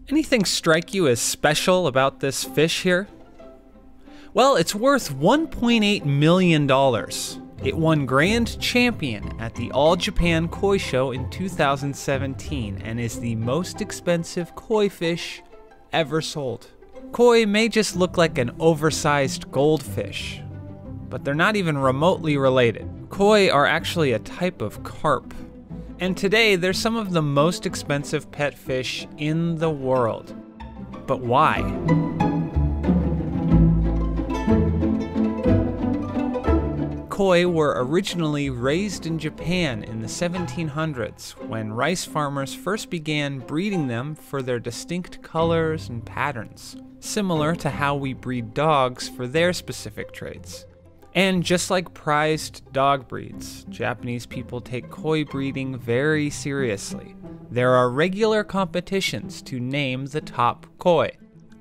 Anything strike you as special about this fish here? Well, it's worth $1.8 million. It won Grand Champion at the All Japan Koi Show in 2017 and is the most expensive koi fish ever sold. Koi may just look like an oversized goldfish, but they're not even remotely related. Koi are actually a type of carp. And today, they're some of the most expensive pet fish in the world. But why? Koi were originally raised in Japan in the 1700s when rice farmers first began breeding them for their distinct colors and patterns, similar to how we breed dogs for their specific traits. And just like prized dog breeds, Japanese people take koi breeding very seriously. There are regular competitions to name the top koi.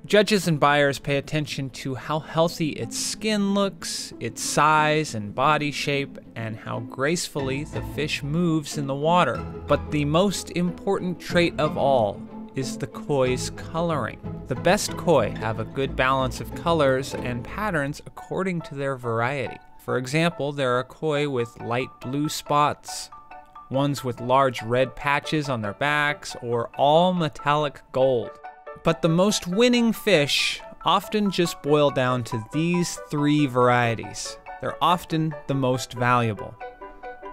Judges and buyers pay attention to how healthy its skin looks, its size and body shape, and how gracefully the fish moves in the water. But the most important trait of all is the koi's coloring. The best koi have a good balance of colors and patterns according to their variety. For example, there are koi with light blue spots, ones with large red patches on their backs, or all metallic gold. But the most winning fish often just boil down to these three varieties. They're often the most valuable.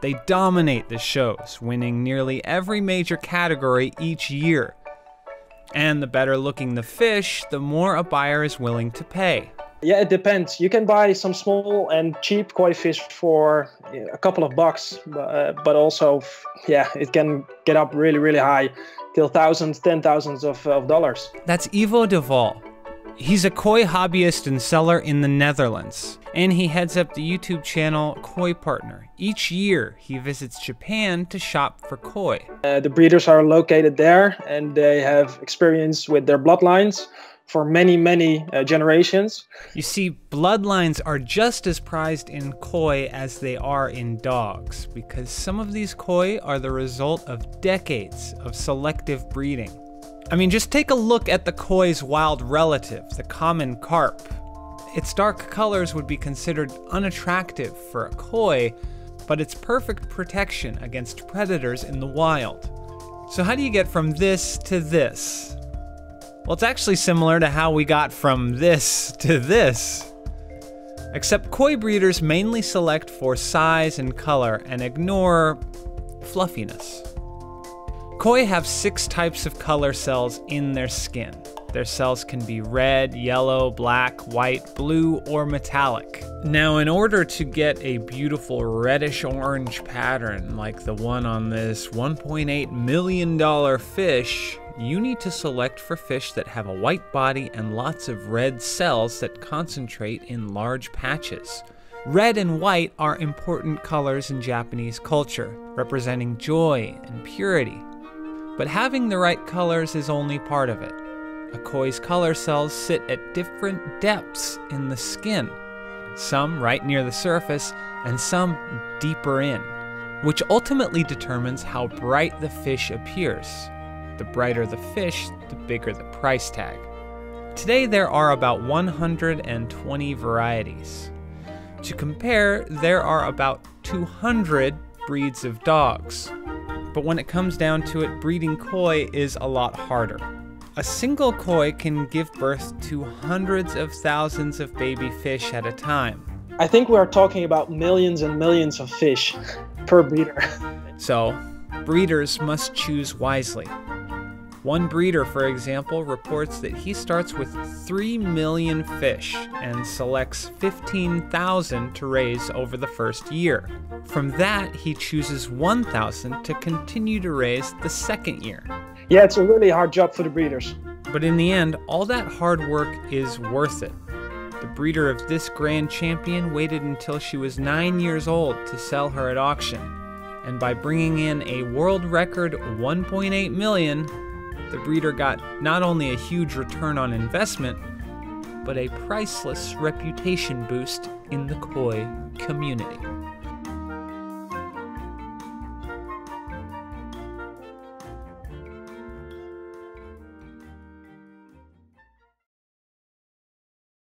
They dominate the shows, winning nearly every major category each year. And the better looking the fish, the more a buyer is willing to pay. Yeah, it depends. You can buy some small and cheap koi fish for a couple of bucks, but also, it can get up really, really high, till thousands, $10,000s of dollars. That's Ivo de Waal. He's a koi hobbyist and seller in the Netherlands, and he heads up the YouTube channel Koi Partner. Each year, he visits Japan to shop for koi. The breeders are located there, and they have experience with their bloodlines for many, many generations. You see, bloodlines are just as prized in koi as they are in dogs, because some of these koi are the result of decades of selective breeding. I mean, just take a look at the koi's wild relative, the common carp. Its dark colors would be considered unattractive for a koi, but it's perfect protection against predators in the wild. So how do you get from this to this? Well, it's actually similar to how we got from this to this. Except koi breeders mainly select for size and color and ignore fluffiness. Koi have 6 types of color cells in their skin. Their cells can be red, yellow, black, white, blue, or metallic. Now, in order to get a beautiful reddish-orange pattern like the one on this $1.8 million fish, you need to select for fish that have a white body and lots of red cells that concentrate in large patches. Red and white are important colors in Japanese culture, representing joy and purity. But having the right colors is only part of it. A koi's color cells sit at different depths in the skin, some right near the surface and some deeper in, which ultimately determines how bright the fish appears. The brighter the fish, the bigger the price tag. Today there are about 120 varieties. To compare, there are about 200 breeds of dogs. But when it comes down to it, breeding koi is a lot harder. A single koi can give birth to hundreds of thousands of baby fish at a time. I think we are talking about millions and millions of fish per breeder. So, breeders must choose wisely. One breeder, for example, reports that he starts with 3 million fish and selects 15,000 to raise over the first year. From that, he chooses 1,000 to continue to raise the second year. Yeah, it's a really hard job for the breeders. But in the end, all that hard work is worth it. The breeder of this Grand Champion waited until she was 9 years old to sell her at auction. And by bringing in a world record 1.8 million, the breeder got not only a huge return on investment, but a priceless reputation boost in the koi community.